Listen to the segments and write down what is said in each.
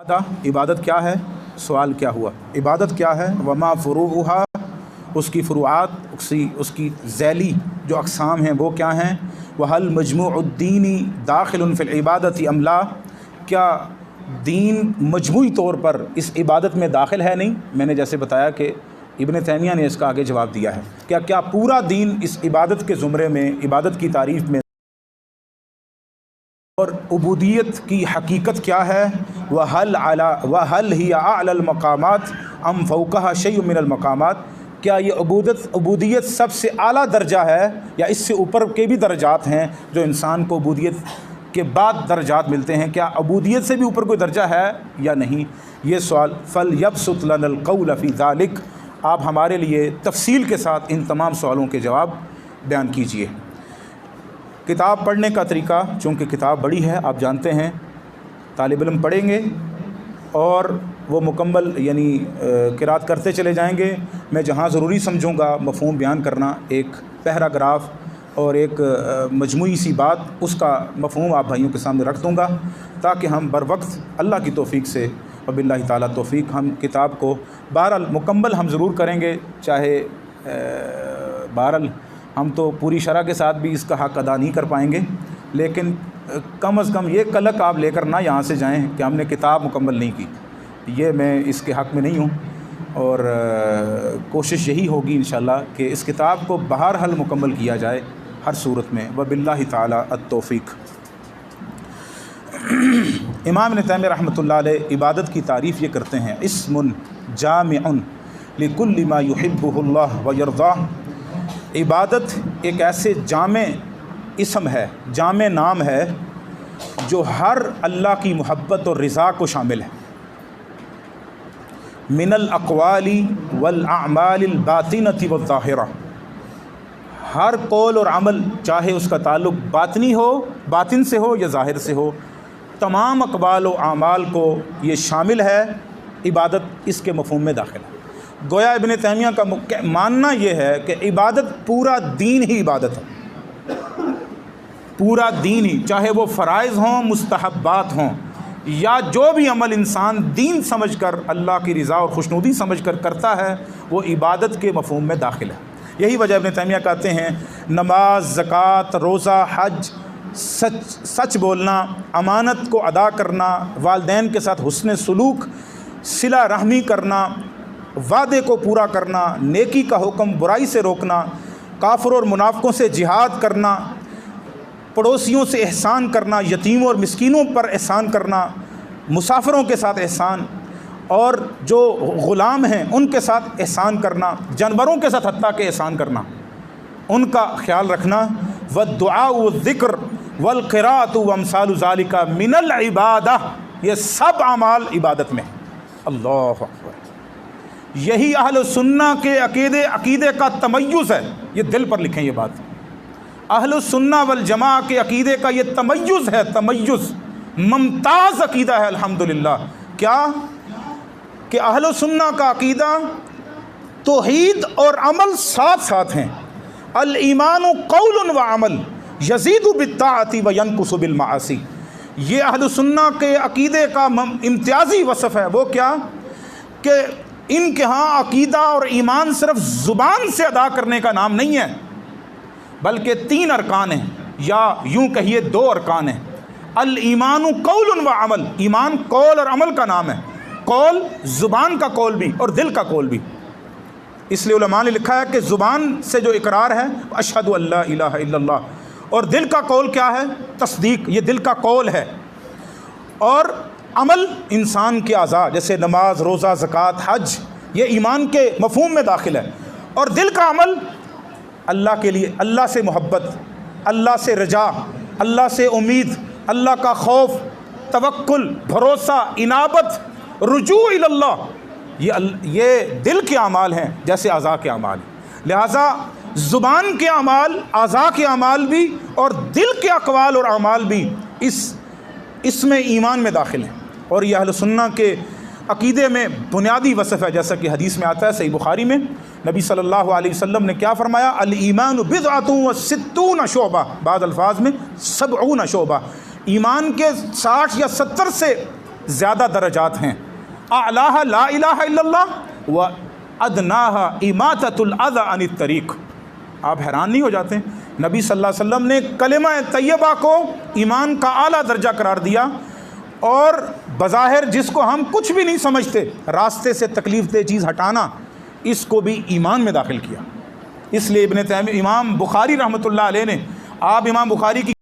عبادت کیا ہے؟ سوال کیا ہوا؟ عبادت کیا ہے؟ وما فروعها، اس کی فروعات، اس کی ذیلی جو اقسام ہیں وہ کیا ہیں؟ وحل مجموع الدین داخل فی العبادت ام لا، کیا دین مجموعی طور پر اس عبادت میں داخل ہے؟ نہیں. میں نے جیسے بتایا کہ ابن تیمیہ نے اس کا آگے جواب دیا ہے. کیا پورا دین اس عبادت کے زمرے میں، عبادت کی تعریف میں؟ اور عبودیت کی حقیقت کیا ہے؟ وَهَلْ هِيَ أَعْلَى الْمَقَامَاتِ أَمْ فَوْقَهَا شَيْءٌ مِّنَ الْمَقَامَاتِ، کیا یہ عبودیت سب سے اعلیٰ درجہ ہے یا اس سے اوپر کے بھی درجات ہیں جو انسان کو عبودیت کے بعد درجات ملتے ہیں؟ کیا عبودیت سے بھی اوپر کوئی درجہ ہے یا نہیں؟ یہ سوال فَلْيَبْسُطْ لَنَا الْقَوْلَ فِي ذَلِكَ، آپ ہمارے لیے تفصیل کے ساتھ ان تمام سوالوں کے جواب بیان کیجئے. کتاب پڑھنے کا طریقہ، چونکہ کتاب بڑی ہے آپ جانتے ہیں، طالب علم پڑھیں گے اور وہ مکمل یعنی قرات کرتے چلے جائیں گے. میں جہاں ضروری سمجھوں گا مفہوم بیان کرنا، ایک پیراگراف اور ایک مجموعی سی بات، اس کا مفہوم آپ بھائیوں کے سامنے رکھ دوں گا تاکہ ہم بر وقت اللہ کی توفیق سے وباللہ تعالیٰ توفیق ہم کتاب کو بہرحال مکمل ہم ضرور کریں گے. چاہے بہرحال ہم تو پوری شرح کے ساتھ بھی اس کا حق ادا نہیں کر پائیں گے، لیکن کم از کم یہ کلک آپ لے کر نہ یہاں سے جائیں کہ ہم نے کتاب مکمل نہیں کی. یہ میں اس کے حق میں نہیں ہوں، اور کوشش یہی ہوگی انشاءاللہ کہ اس کتاب کو بہرحال مکمل کیا جائے ہر صورت میں وباللہ تعالی التوفیق. امام ابن تیمیہ رحمۃ اللہ علیہ عبادت کی تعریف یہ کرتے ہیں: اسم جامع لکل ما یحبہ اللہ ویرضاہ. عبادت ایک ایسے جامع اسم ہے، جامع نام ہے جو ہر اللہ کی محبت اور رضا کو شامل ہے. من الاقوال والاعمال الباطنۃ والظاہرہ، ہر قول اور عمل چاہے اس کا تعلق باطنی ہو، باطن سے ہو یا ظاہر سے ہو، تمام اقوال و اعمال کو یہ شامل ہے. عبادت اس کے مفہوم میں داخل ہے. گویا ابن تیمیہ کا ماننا یہ ہے کہ عبادت پورا دین ہی عبادت ہے، پورا دین ہی، چاہے وہ فرائض ہوں، مستحبات ہوں، یا جو بھی عمل انسان دین سمجھ کر اللہ کی رضا اور خوشنودی سمجھ کر کرتا ہے وہ عبادت کے مفہوم میں داخل ہے. یہی وجہ ابن تیمیہ کہتے ہیں نماز، زکوٰۃ، روزہ، حج، سچ بولنا، امانت کو ادا کرنا، والدین کے ساتھ حسن سلوک، صلہ رحمی کرنا، وعدے کو پورا کرنا، نیکی کا حکم، برائی سے روکنا، کافر اور منافقوں سے جہاد کرنا، پڑوسیوں سے احسان کرنا، یتیموں اور مسکینوں پر احسان کرنا، مسافروں کے ساتھ احسان، اور جو غلام ہیں ان کے ساتھ احسان کرنا، جانوروں کے ساتھ حتیٰ کہ احسان کرنا، ان کا خیال رکھنا. والدعاء والذکر والقراءۃ وامثال ذلک من العبادہ، یہ سب اعمال عبادت میں. اللہ اکبر. یہی اہل سنہ کے عقیدے کا تمیز ہے. یہ دل پر لکھیں یہ بات. اہل سنہ والجماع کے عقیدے کا یہ تمیز ہے، تمیز ممتاز عقیدہ ہے الحمدللہ. کیا کہ اہل سنہ کا عقیدہ توحید اور عمل ساتھ ساتھ ہیں. الایمان قول و عمل یزید بالطاعۃ و ینقص بالمعاصی. یہ اہل سنہ کے عقیدے کا امتیازی وصف ہے. وہ کیا کہ ان کے ہاں عقیدہ اور ایمان صرف زبان سے ادا کرنے کا نام نہیں ہے، بلکہ 3 ارکان ہیں، یا یوں کہیے 2 ارکان ہیں. الایمان قول و عمل، ایمان قول اور عمل کا نام ہے. قول زبان کا قول بھی اور دل کا قول بھی. اس لیے علماء نے لکھا ہے کہ زبان سے جو اقرار ہے اشہد ان لا الہ الا اللہ، اور دل کا قول کیا ہے؟ تصدیق. یہ دل کا قول ہے. اور عمل انسان کے اعضاء جیسے نماز، روزہ، زکوٰۃ، حج، یہ ایمان کے مفہوم میں داخل ہے. اور دل کا عمل اللہ کے لیے، اللہ سے محبت، اللہ سے رجا، اللہ سے امید، اللہ کا خوف، توکل، بھروسہ، انابت، رجوع الی اللہ، یہ دل کے اعمال ہیں جیسے اعضاء کے اعمال. لہٰذا زبان کے اعمال، اعضاء کے اعمال بھی اور دل کے اقوال اور اعمال بھی اس میں ایمان میں داخل ہیں. اور یہ اہل سنہ کے عقیدے میں بنیادی وصف ہے، جیسا کہ حدیث میں آتا ہے صحیح بخاری میں. نبی صلی اللہ علیہ وسلم نے کیا فرمایا؟ الایمان بضعۃ وستون شعبہ، بعض الفاظ میں 70 شعبہ. ایمان کے 60 یا 70 سے زیادہ درجات ہیں، اعلیٰ لا الہ الا اللہ و ادناہ اماطۃ الاذی عن الطریق۔ آپ حیران نہیں ہو جاتے؟ نبی صلی اللہ علیہ وسلم نے کلمہ طیبہ کو ایمان کا اعلیٰ درجہ قرار دیا، اور بظاہر جس کو ہم کچھ بھی نہیں سمجھتے، راستے سے تکلیف دہ چیز ہٹانا، اس کو بھی ایمان میں داخل کیا۔ اس لیے ابن تیمیہ، امام بخاری رحمۃ اللہ علیہ نے، آپ امام بخاری کی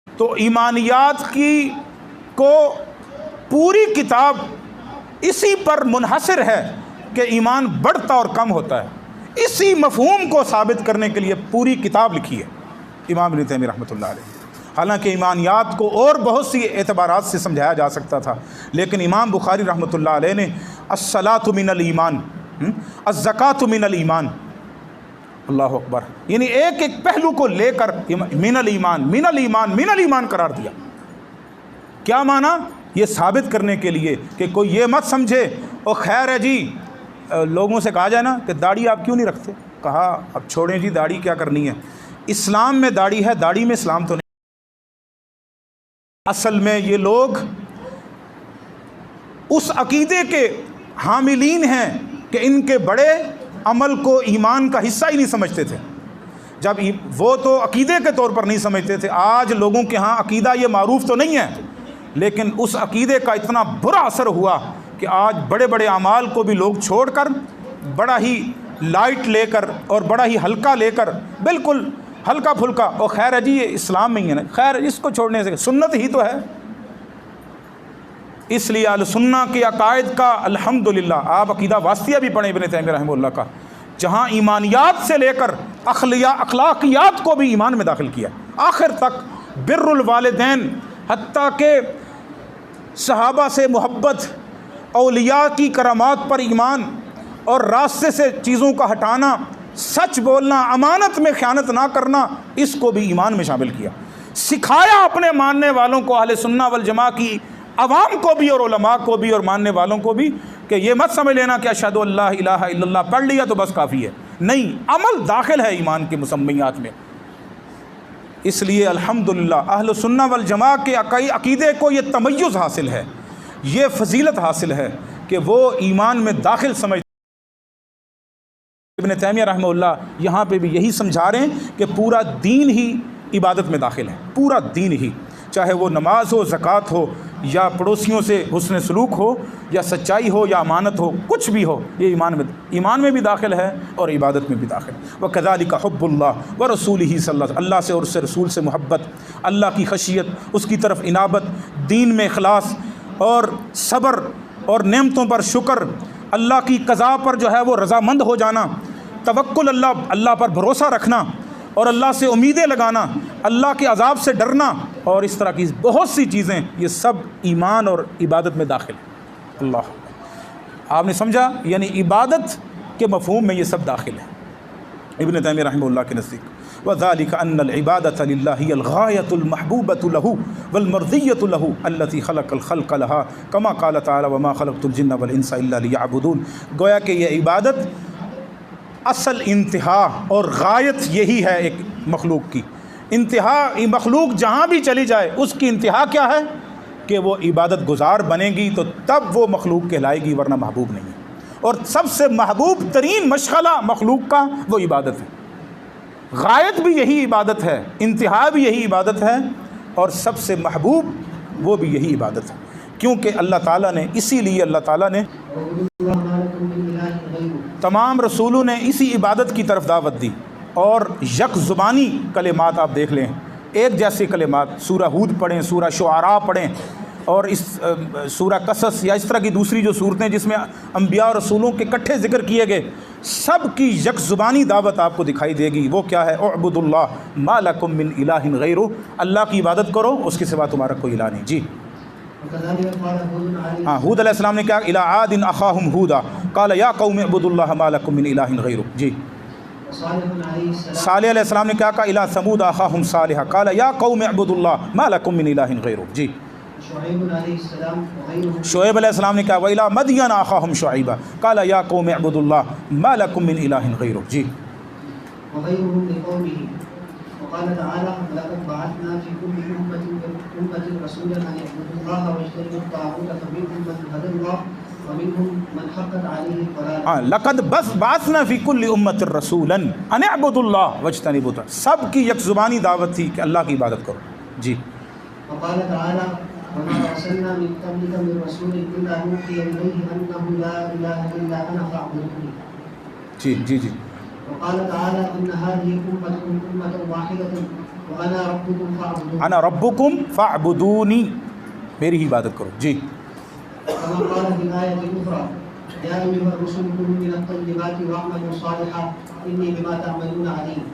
تو ایمانیات کی کو پوری کتاب اسی پر منحصر ہے کہ ایمان بڑھتا اور کم ہوتا ہے، اسی مفہوم کو ثابت کرنے کے لیے پوری کتاب لکھی ہے امام ابن تیمیہ رحمۃ اللہ علیہ۔ حالانکہ ایمانیات کو اور بہت سی اعتبارات سے سمجھایا جا سکتا تھا، لیکن امام بخاری رحمۃ اللہ علیہ نے الصلاۃ من الایمان، الزکوٰۃ من الایمان، اللہ اکبر، یعنی ایک ایک پہلو کو لے کر من الایمان من الایمان من الایمان قرار دیا۔ کیا معنی؟ یہ ثابت کرنے کے لیے کہ کوئی یہ مت سمجھے او خیر ہے جی، لوگوں سے کہا جائے نا کہ داڑھی آپ کیوں نہیں رکھتے، کہا اب چھوڑیں جی، داڑھی کیا کرنی ہے، اسلام میں داڑھی ہے، داڑھی میں اسلام تو نہیں۔ اصل میں یہ لوگ اس عقیدے کے حاملین ہیں کہ ان کے بڑے عمل کو ایمان کا حصہ ہی نہیں سمجھتے تھے، جب وہ تو عقیدے کے طور پر نہیں سمجھتے تھے۔ آج لوگوں کے ہاں عقیدہ یہ معروف تو نہیں ہے، لیکن اس عقیدے کا اتنا برا اثر ہوا کہ آج بڑے بڑے اعمال کو بھی لوگ چھوڑ کر بڑا ہی لائٹ لے کر اور بڑا ہی ہلکا لے کر، بالکل ہلکا پھلکا، اور خیر ہے جی یہ اسلام میں ہی ہے نا، خیر اس کو چھوڑنے سے سنت ہی تو ہے۔ اس لیے اہل سنہ کے عقائد کا الحمدللہ، آپ عقیدہ واسطیہ بھی پڑھیں ابن تیمیہ رحمہ اللہ کا، جہاں ایمانیات سے لے کر اخلاقیات کو بھی ایمان میں داخل کیا، آخر تک بر الوالدین، حتیٰ کہ صحابہ سے محبت، اولیاء کی کرامات پر ایمان، اور راستے سے چیزوں کا ہٹانا، سچ بولنا، امانت میں خیانت نہ کرنا، اس کو بھی ایمان میں شامل کیا۔ سکھایا اپنے ماننے والوں کو، اہل سنہ والجماعہ کی عوام کو بھی اور علماء کو بھی اور ماننے والوں کو بھی، کہ یہ مت سمجھ لینا کہ اشہد ان لا الہ الا اللہ پڑھ لیا تو بس کافی ہے، نہیں، عمل داخل ہے ایمان کے مسمیات میں۔ اس لیے الحمدللہ اہل سنہ والجماعہ کے عقیدے کو یہ تمیز حاصل ہے، یہ فضیلت حاصل ہے کہ وہ ایمان میں داخل سمجھ۔ ابن تیمیہ رحمہ اللہ یہاں پہ بھی یہی سمجھا رہے ہیں کہ پورا دین ہی عبادت میں داخل ہے، پورا دین ہی، چاہے وہ نماز ہو، زکوٰۃ ہو، یا پڑوسیوں سے حسن سلوک ہو، یا سچائی ہو، یا امانت ہو، کچھ بھی ہو، یہ ایمان میں بھی داخل ہے اور عبادت میں بھی داخل ہے۔ وَكَذَلِكَ حُبُّ اللَّهِ وَرَسُولِهِ صلی اللہ، اللہ سے اور اس سے رسول سے محبت، اللہ کی خشیت، اس کی طرف انابت، دین میں اخلاص اور صبر اور نعمتوں پر شکر، اللہ کی قضاء پر جو ہے وہ رضامند ہو جانا، توکل اللہ پر بھروسہ رکھنا اور اللہ سے امیدیں لگانا، اللہ کے عذاب سے ڈرنا، اور اس طرح کی بہت سی چیزیں، یہ سب ایمان اور عبادت میں داخل ہے۔ اللہ، آپ نے سمجھا؟ یعنی عبادت کے مفہوم میں یہ سب داخل ہے ابن تیمیہ رحمہ اللہ کے نزدیک۔ وَذَلِكَ أَنَّ الْعِبَادَةَ لِلَّهِ هِيَ الْغَايَةُ الْمَحْبُوبَةُ لَهُ وَالْمَرْضِيَّةُ لَهُ الَّتِي خَلَقَ الْخَلْقَ لَهَا كَمَا قَالَ تَعَالَى وَمَا خَلَقْتُ الْجِنَّ وَالْإِنسَ إِلَّا لِيَعْبُدُونِ۔ گویا کہ یہ عبادت اصل انتہا اور غایت یہی ہے ایک مخلوق کی، انتہا مخلوق جہاں بھی چلی جائے اس کی انتہا کیا ہے کہ وہ عبادت گزار بنے گی، تو تب وہ مخلوق کہلائے گی، ورنہ محبوب نہیں ہے۔ اور سب سے محبوب ترین مشغلہ مخلوق کا وہ عبادت ہے، غایت بھی یہی عبادت ہے، انتہا بھی یہی عبادت ہے، اور سب سے محبوب وہ بھی یہی عبادت ہے، کیونکہ اللہ تعالیٰ نے، اسی لیے اللہ تعالیٰ نے تمام رسولوں نے اسی عبادت کی طرف دعوت دی، اور یک زبانی کلمات آپ دیکھ لیں، ایک جیسے کلمات، سورہ ہود پڑھیں، سورہ شعراء پڑھیں، اور اس سورہ قصص یا اس طرح کی دوسری جو صورتیں جس میں انبیاء اور رسولوں کے اکٹھے ذکر کیے گئے، سب کی یک زبانی دعوت آپ کو دکھائی دے گی۔ وہ کیا ہے؟ اعبدوا اللہ ما لکم من الہ غیرہ، اللہ کی عبادت کرو، اس کے سوا تمہارا کوئی الہ نہیں۔ جی ہاں، ہود علیہ السلام نے کیا؟ الی عاد اخاہم ہودا قال یا قوم اعبدوا اللہ ما لکم من الہ غیرہ۔ جی صالح علیہ السلام نے کیا کہا؟ الی ثمود اخاہم صالحا قال یا قوم اعبدوا اللہ ما لکم من الہ غیرہ۔ جی شعیب علیہ السلام نے کہا وَإِلَىٰ مَدْيَنَ أَخَاهُمْ شُعَيْبًا قَالَ يَا قَوْمِ اعْبُدُوا اللَّهَ مَا لَكُم مِّنْ إِلَٰهٍ غَيْرُهُ۔ جی وقال تعالى ولقد بعثنا في كل أمة رسولا أن يعبدوا الله واجتنبوا الطاغوت فمنهم من هدى الله ومنهم من حقت عليه الضلالة. لقد بعثنا فی کل امت رسولا ان اعبدوا اللہ واجتنبوا الطاغوت. سب کی یک زبانی دعوت تھی کہ اللہ کی عبادت کرو. جی. وقال تعالى وما أرسلنا من قبلك من رسول إلا نوحي إليه أنه لا إله إلا أنا فاعبدوني. جی جی جی. وقال تعالى إن هذه أمتكم أمة واحدة وأنا ربكم فاعبدون. انا ربکم فاعبدونی، میری ہی عبادت کرو. جی. كما قال في الآية الأخرى يا أيها الرسل كلوا من الطيبات واعملوا صالحا إني بما تعملون عليم.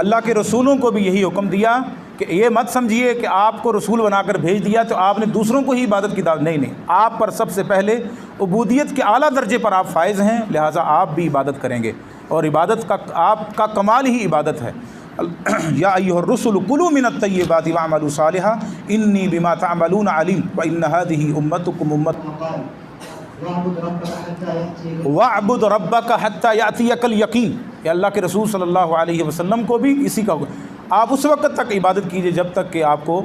اللہ کے رسولوں کو بھی یہی حکم دیا کہ یہ مت سمجھیے کہ آپ کو رسول بنا کر بھیج دیا تو آپ نے دوسروں کو ہی عبادت کی دعوت. نہیں، آپ پر سب سے پہلے عبودیت کے اعلیٰ درجے پر آپ فائز ہیں، لہٰذا آپ بھی عبادت کریں گے، اور عبادت کا آپ کا کمال ہی عبادت ہے. یا ایھا الرسل کلوا من الطیبات واعملوا صالحا انی بما تعملون علیم وان هذه امتکم امۃ واعبد ربک حتی یأتیک الیقین. کہ اللہ کے رسول صلی اللہ علیہ وسلم کو بھی اسی کا آپ اس وقت تک عبادت کیجئے جب تک کہ آپ کو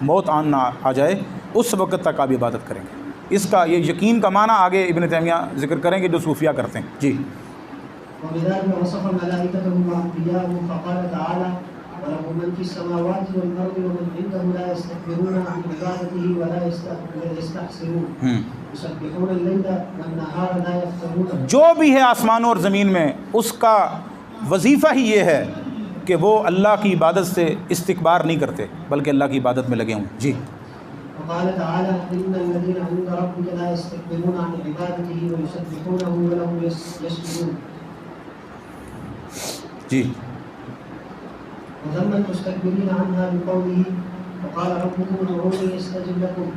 موت نہ آ جائے، اس وقت تک آپ عبادت کریں گے. اس کا یہ یقین کا معنی آگے ابن تیمیہ ذکر کریں گے جو صوفیہ کرتے ہیں. جی. وبذلك وصف ملائكته وأنبياءه فقال تعالى وله من في السماوات والأرض ومن عنده لا يستكبرون عن عبادته ولا يستحسرون يسبحون الليل والنهار لا يفترون. جو بھی ہے آسمانوں اور زمین میں اس کا وظیفہ ہی یہ ہے کہ وہ اللہ کی عبادت سے استکبار نہیں کرتے بلکہ اللہ کی عبادت میں لگے ہوں. جی. وقال تعالى إن الذين عند ربك لا يستكبرون عن عبادته ويسبحونه وله يسجدون. جی. وذم المستكبرين عنها بقوله وقال ربكم ادعوني استجب لكم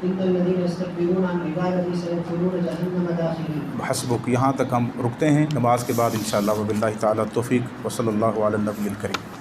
ان الذين يستكبرون عن عبادتي سيدخلون جهنم داخلين. حسبک. یہاں تک ہم رکتے ہیں، نماز کے بعد انشاءاللہ وباللہ تعالی التوفیق وصلی اللہ علی النبی الکریم.